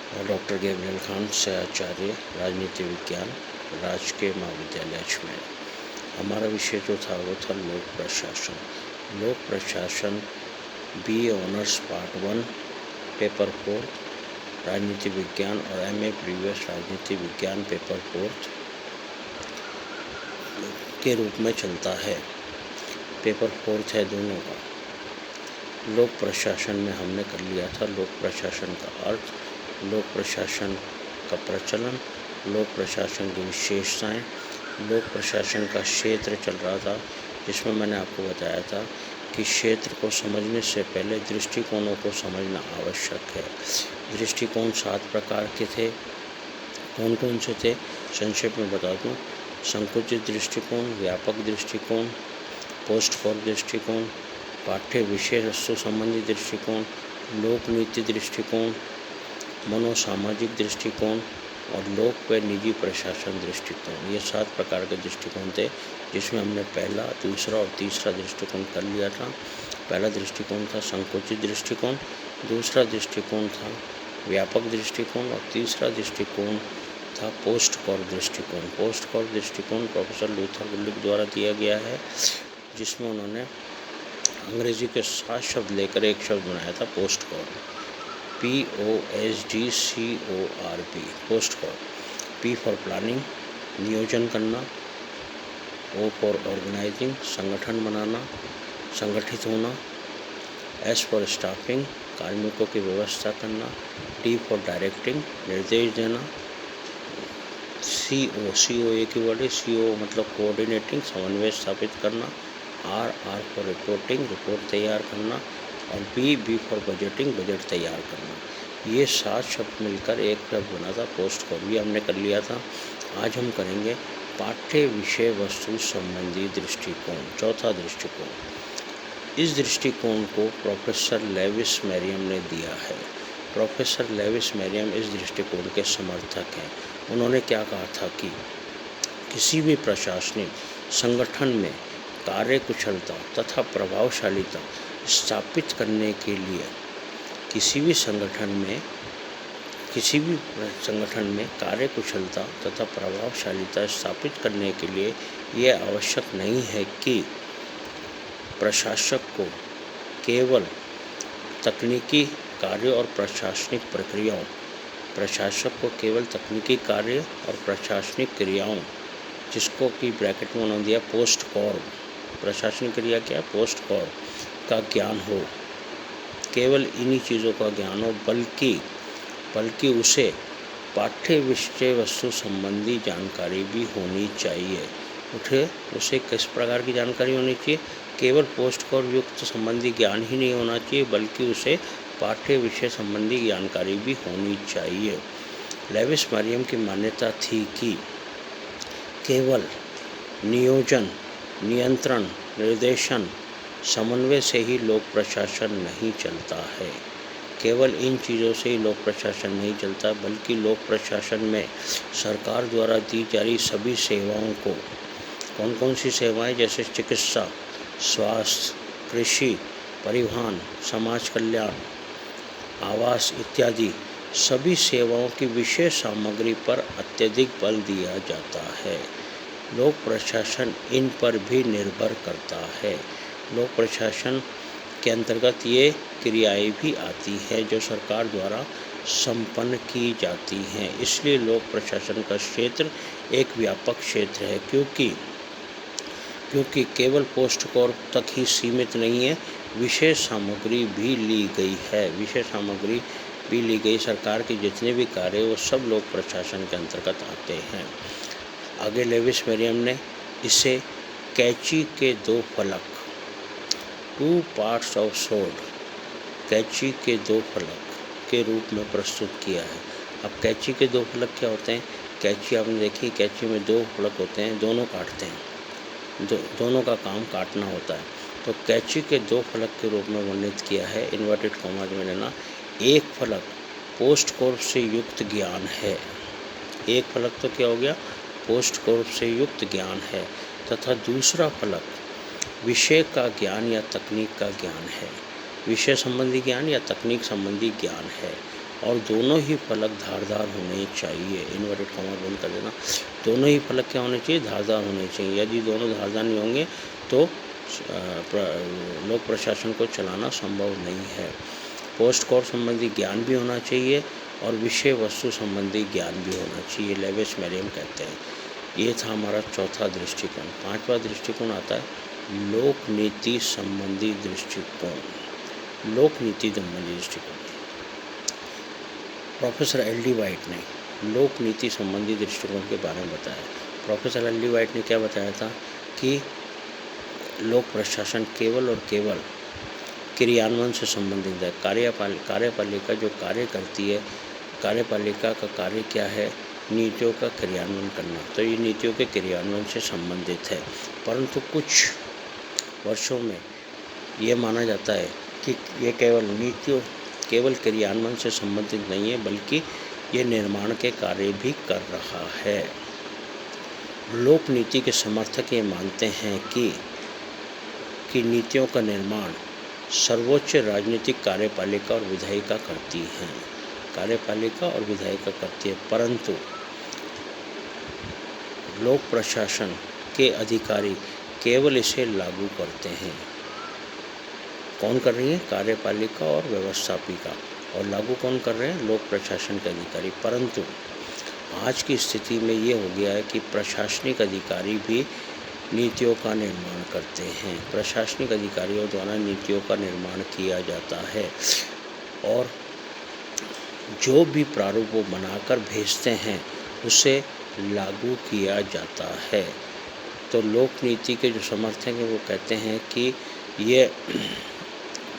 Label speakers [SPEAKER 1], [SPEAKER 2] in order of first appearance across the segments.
[SPEAKER 1] और doctor Gabriel Khan सहआचार्य राजनीति विज्ञान राजकीय महाविद्यालय अजमेर। हमारा विषय जो था वो था लोक प्रशासन। लोक प्रशासन BA ऑनर्स पार्ट 1 पेपर 4 राजनीति विज्ञान और MA प्रीवियस राजनीति विज्ञान पेपर 4 के रूप में चलता है। पेपर 4 है दोनों का। लोक प्रशासन में हमने कर लिया था लोक प्रशासन का अर्थ, लोक प्रशासन का प्रचलन, लोक प्रशासन की विशेषताएं, लोक प्रशासन का क्षेत्र चल रहा था, जिसमें मैंने आपको बताया था कि क्षेत्र को समझने से पहले दृष्टिकोणों को समझना आवश्यक है। दृष्टिकोण 7 प्रकार के थे। कौन कौन से थे संक्षेप में बता दूं। संकुचित दृष्टिकोण, व्यापक दृष्टिकोण, पोस्ट कोर दृष्टिकोण, पाठ्य विषय वस्तु संबंधी दृष्टिकोण, लोक नीति दृष्टिकोण, मनोसामाजिक दृष्टिकोण और लोक व निजी प्रशासन दृष्टिकोण। ये 7 प्रकार के दृष्टिकोण थे, जिसमें हमने पहला, दूसरा और तीसरा दृष्टिकोण कर लिया था। पहला दृष्टिकोण था संकुचित दृष्टिकोण, दूसरा दृष्टिकोण था व्यापक दृष्टिकोण और तीसरा दृष्टिकोण था पोस्ट कोर दृष्टिकोण। पोस्ट कोर दृष्टिकोण प्रोफेसर लूथर गुलिक द्वारा दिया गया है, जिसमें उन्होंने अंग्रेजी के 7 शब्द लेकर एक शब्द बनाया था post core. POSTCORP post core. P for planning, नियोजन करना, O फॉर ऑर्गेनाइजिंग, संगठन बनाना, संगठित होना, S फॉर स्टाफिंग, कार्मिकों की व्यवस्था करना, D फॉर डायरेक्टिंग, निर्देश देना, CO एक ही वर्ड है, CO मतलब कोऑर्डिनेटिंग, समन्वय स्थापित करना, R फॉर रिपोर्टिंग, रिपोर्ट तैयार करना और B फॉर बजटिंग, बजट तैयार करना। ये 7 शब्द मिलकर एक शब्द बना था पोस्ट कोर। भी हमने कर लिया था। आज हम करेंगे पाठ्य विषय वस्तु संबंधी दृष्टिकोण, चौथा दृष्टिकोण। इस दृष्टिकोण को प्रोफेसर लेविस मैरियम ने दिया है। प्रोफेसर लेविस मैरियम इस दृष्टिकोण के समर्थक हैं। उन्होंने क्या कहा था कि किसी भी प्रशासनिक संगठन में कार्यकुशलता तथा प्रभावशालीता स्थापित करने के लिए किसी भी संगठन में कार्यकुशलता तथा प्रभावशालीता स्थापित करने के लिए यह आवश्यक नहीं है कि प्रशासक को केवल तकनीकी कार्य और प्रशासनिक क्रियाओं, जिसको कि ब्रैकेट में उन्होंने दिया पोस्ट कोर, प्रशासनिक क्रिया क्या है, पोस्ट कोर का ज्ञान हो, केवल इन्हीं चीज़ों का ज्ञान हो, बल्कि उसे पाठ्य विषय वस्तु संबंधी जानकारी भी होनी चाहिए। उसे किस प्रकार की जानकारी होनी चाहिए? केवल पोस्ट कोर युक्त संबंधी ज्ञान ही नहीं होना चाहिए, बल्कि उसे पाठ्य विषय संबंधी जानकारी भी होनी चाहिए। लेविस मैरियम की मान्यता थी कि केवल नियोजन, नियंत्रण, निर्देशन, समन्वय से ही लोक प्रशासन नहीं चलता है। केवल इन चीज़ों से ही लोक प्रशासन नहीं चलता, बल्कि लोक प्रशासन में सरकार द्वारा दी जा रही सभी सेवाओं को, कौन कौन सी सेवाएं, जैसे चिकित्सा, स्वास्थ्य, कृषि, परिवहन, समाज कल्याण, आवास इत्यादि सभी सेवाओं की विशेष सामग्री पर अत्यधिक बल दिया जाता है। लोक प्रशासन इन पर भी निर्भर करता है। लोक प्रशासन के अंतर्गत ये क्रियाएं भी आती हैं जो सरकार द्वारा संपन्न की जाती हैं। इसलिए लोक प्रशासन का क्षेत्र एक व्यापक क्षेत्र है, क्योंकि केवल पोस्ट कोर तक ही सीमित नहीं है, विशेष सामग्री भी ली गई। सरकार के जितने भी कार्य वो सब लोक प्रशासन के अंतर्गत आते हैं। आगे लेविस मैरियम ने इसे कैंची के 2 फलक, 2 पार्ट्स ऑफ सोर्ड, कैंची के 2 फलक के रूप में प्रस्तुत किया है। अब कैंची के 2 फलक क्या होते हैं? कैंची आपने देखी, कैंची में 2 फलक होते हैं, दोनों काटते हैं, दोनों का काम काटना होता है। तो कैंची के 2 फलक के रूप में वर्णित किया है, इन्वर्टेड कॉमास में लेना। एक फलक पोस्ट कोर से युक्त ज्ञान है, एक फलक तो क्या हो गया, पोस्ट कोर से युक्त ज्ञान है, तथा दूसरा फलक विषय का ज्ञान या तकनीक का ज्ञान है, विषय संबंधी ज्ञान या तकनीक संबंधी ज्ञान है। और दोनों ही फलक धारदार होने चाहिए। इन्वर्टेड कॉमा बंद कर देना। दोनों ही फलक क्या होने चाहिए? धारदार होने चाहिए। यदि दोनों धारदार नहीं होंगे तो लोक प्रशासन को चलाना संभव नहीं है। पोस्ट कोर संबंधी ज्ञान भी होना चाहिए और विषय वस्तु संबंधी ज्ञान भी होना चाहिए, लेविस मैरियम कहते हैं। ये था हमारा चौथा दृष्टिकोण। पांचवा दृष्टिकोण आता है लोक नीति संबंधी दृष्टिकोण। लोक नीति संबंधी दृष्टिकोण प्रोफेसर एल.डी. वाइट ने लोक नीति संबंधी दृष्टिकोण के बारे में बताया। Professor LD. वाइट ने क्या बताया था कि लोक प्रशासन केवल और केवल क्रियान्वयन से संबंधित है। कार्यपालिका जो कार्य करती है, कार्यपालिका का कार्य क्या है? नीतियों का क्रियान्वयन करना। तो ये नीतियों के क्रियान्वयन से संबंधित है। परंतु कुछ वर्षों में ये माना जाता है कि ये केवल क्रियान्वयन से संबंधित नहीं है, बल्कि ये निर्माण के कार्य भी कर रहा है। लोक नीति के समर्थक ये मानते हैं कि नीतियों का निर्माण सर्वोच्च राजनीतिक कार्यपालिका और विधायिका करती हैं। कार्यपालिका और विधायिका करती है, परंतु लोक प्रशासन के अधिकारी केवल इसे लागू करते हैं। कौन कर रही है? कार्यपालिका और व्यवस्थापिका। और लागू कौन कर रहे हैं? लोक प्रशासन के अधिकारी। परंतु आज की स्थिति में ये हो गया है कि प्रशासनिक अधिकारी भी नीतियों का निर्माण करते हैं। प्रशासनिक अधिकारियों द्वारा नीतियों का निर्माण किया जाता है और जो भी प्रारूप वो बनाकर भेजते हैं उसे लागू किया जाता है। तो लोक नीति के जो समर्थक हैं वो कहते हैं कि ये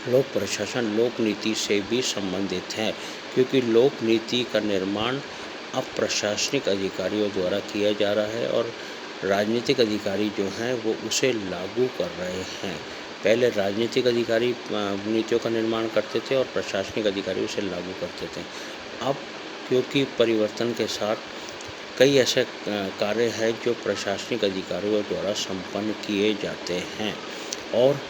[SPEAKER 1] लोक प्रशासन लोक नीति से भी संबंधित है, क्योंकि लोक नीति का निर्माण अब प्रशासनिक अधिकारियों द्वारा किया जा रहा है और राजनीतिक अधिकारी जो हैं वो उसे लागू कर रहे हैं। पहले राजनीतिक अधिकारी नीतियों का निर्माण करते थे और प्रशासनिक अधिकारी उसे लागू करते थे। अब क्योंकि परिवर्तन के साथ कई ऐसे कार्य हैं जो प्रशासनिक अधिकारियों द्वारा संपन्न किए जाते हैं और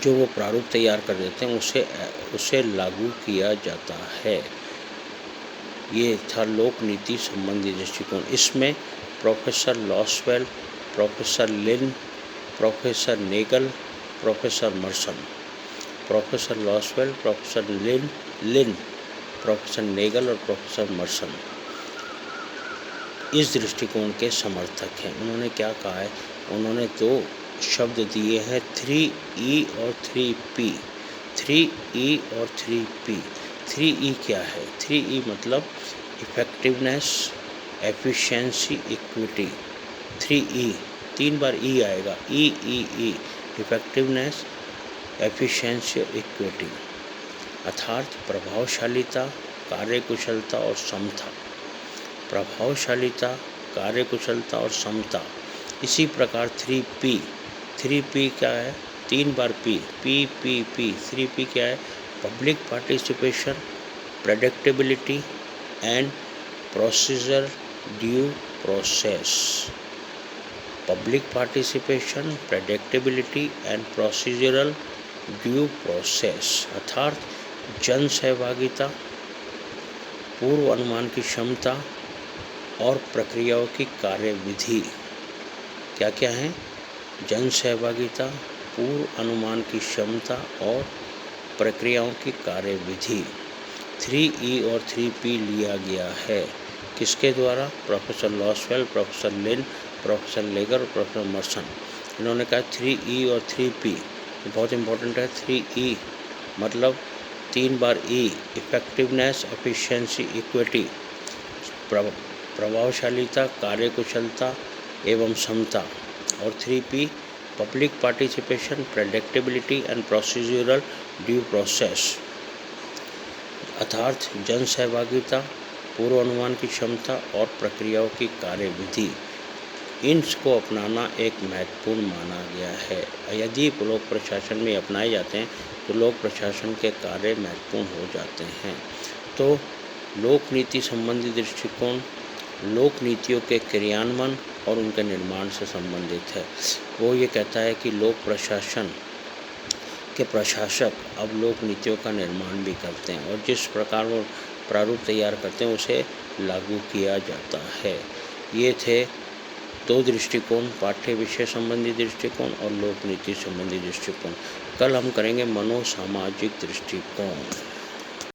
[SPEAKER 1] जो वो प्रारूप तैयार कर देते हैं उसे लागू किया जाता है। ये था लोक नीति संबंधी दृष्टिकोण। इसमें professor Lasswell, professor Lin, professor Nagel, professor Merson, professor Lasswell, professor Lin, professor Nagel और प्रोफेसर मर्सन इस दृष्टिकोण के समर्थक हैं। उन्होंने क्या कहा है? उन्होंने दो शब्द दिए हैं 3E और 3P। 3E और 3P। 3E क्या है? 3E मतलब इफेक्टिवनेस, एफिशिएंसी, इक्विटी। 3E 3 बार E आएगा। E इफेक्टिवनेस, एफिशिएंसी और इक्विटी, अर्थात प्रभावशालिता, कार्यकुशलता और समता। प्रभावशालिता, कार्यकुशलता और समता। इसी प्रकार 3P क्या है? 3 बार P। 3P क्या है? Public participation, predictability and procedure due process. Public participation, predictability and procedural due process, अर्थात जन सहभागिता, पूर्व अनुमान की क्षमता और प्रक्रियाओं की कार्यविधि। क्या क्या है? जन सहभागिता, पूर्व अनुमान की क्षमता और प्रक्रियाओं की कार्यविधि। 3E और 3P लिया गया है किसके द्वारा? Professor Lasswell, professor Lin, professor लेगर और प्रोफेसर मर्सन। इन्होंने कहा 3E और 3P बहुत इंपॉर्टेंट है। 3E मतलब 3 बार E, इफेक्टिवनेस, एफिशिएंसी, इक्विटी, प्रभावशालिता, कार्यकुशलता एवं समता। और 3P public participation, predictability and procedural due process, अर्थात जन सहभागिता, पूर्व अनुमान की क्षमता और प्रक्रियाओं की कार्यविधि। इनको अपनाना एक महत्वपूर्ण माना गया है। यदि लोक प्रशासन में अपनाए जाते हैं तो लोक प्रशासन के कार्य महत्वपूर्ण हो जाते हैं। तो लोक नीति संबंधी दृष्टिकोण लोक नीतियों के क्रियान्वयन और उनके निर्माण से संबंधित है। वो ये कहता है कि लोक प्रशासन के प्रशासक अब लोक नीतियों का निर्माण भी करते हैं और जिस प्रकार वो प्रारूप तैयार करते हैं उसे लागू किया जाता है। ये थे दो दृष्टिकोण, पाठ्य विषय संबंधी दृष्टिकोण और लोक नीति संबंधी दृष्टिकोण। कल हम करेंगे मनोसामाजिक दृष्टिकोण।